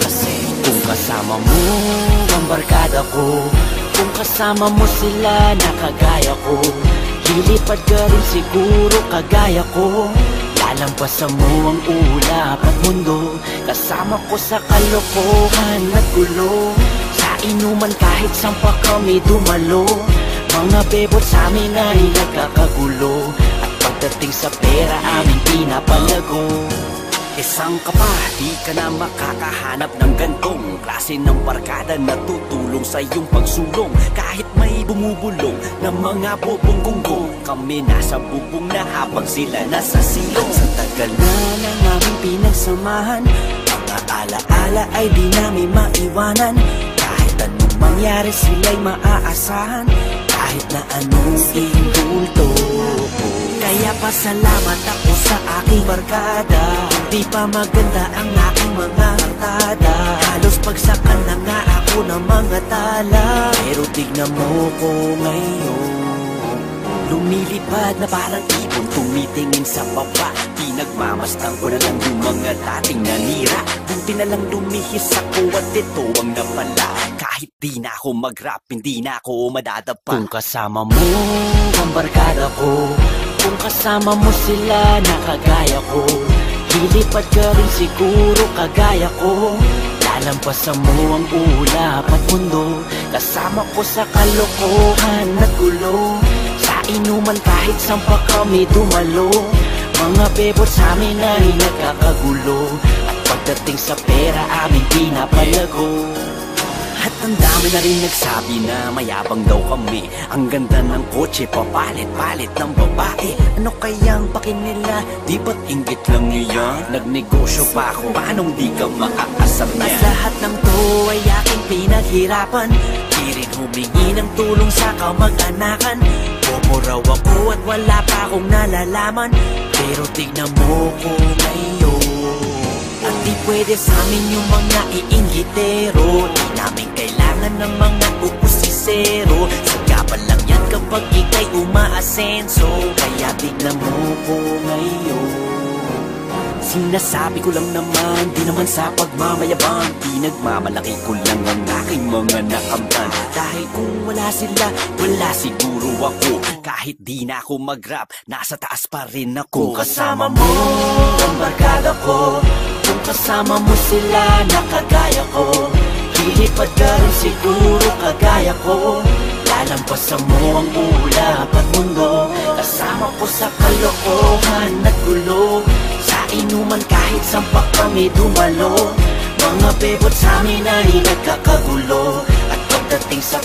Kasi kung kasama mo ang barkada ko, kung kasama mo sila na kagaya ko, lilipad ka rin siguro kagaya ko. Lalampasan mo ang ulap at mundo, kasama ko sa kalokohan at gulo. Sa inuman kahit saan pa kami dumalo, mga bebot sa amin ay nagkakagulo. At pagdating sa pera aming pinapalago. Isang ka pa, di ka na makakahanap ng gantong klase ng barkada na tutulong sa iyong pagsulong. Kahit may bumubulong ng mga bubong gunggong, kami nasa bubong na habang sila nasa silong. Sa tagal na ng aming pinagsamahan, mga alaala ay di namin maiwanan. Kahit anong mangyari sila'y maaasahan, kahit na anong indulto. Kaya pasalamat ako sa aking barkada, di pa maganda ang aking mga hartada. Halos pagsakan na nga ako ng mga tala, pero tignan mo ko ngayon, lumilipad na parang ibon, tumitingin sa baba. Pinagmamastan ko na lang yung mga dating nanira. Buti na lang lumihis ako at ito ang napala. Kahit di na ako mag-rap, hindi na ako madadapa. Kung kasama mo ang barkada ko, kung kasama mo sila na kagaya ko, lilipad ka rin siguro kagaya ko. Lalampasan mo ang ulap at mundo, kasama ko sa kalokohan at gulo. Sa inuman kahit saan pa kami dumalo, mga bebot sa amin ay nagkakagulo. At pagdating sa pera aming pinapalago. At ang dami na rin nagsabi na mayabang daw kami. Ang ganda ng kotse, papalit-palit ng babae. Ano kayang pakin nila? Di ba't inggit lang iyan? Nagnegosyo pa ako, paanong di ka maaasar niya? At lahat ng to ay aking pinaghirapan. Di rin humingi ng tulong sa kamag-anakan. Bobo raw ako at wala pa akong nalalaman, pero tignan mo ko ngayon. At di pwede sa amin yung mga iinggitero, di namin kailangan ng mga upusisero. Sagapan lang yan kapag ika'y umaasenso, kaya tignan mo ko ngayon. Sinasabi ko lang naman, di naman sa pagmamayabang, di nagmamalaki ko lang ang aking mga nakamtan. Dahil kung wala sila, wala siguro ako. Kahit di na ako mag-rap, nasa taas pa rin ako. Kung kasama mo ang barkada ko, kung kasama mo sila na kagaya ko, lilipad ka rin siguro kagaya ko. Lalampasan mo ang ulap at mundo, kasama ko sa kalokohan at gulo. Sa inuman kahit saan pa kami dumalo, mga bebot sa amin ay nagkakagulo. At pagdating sa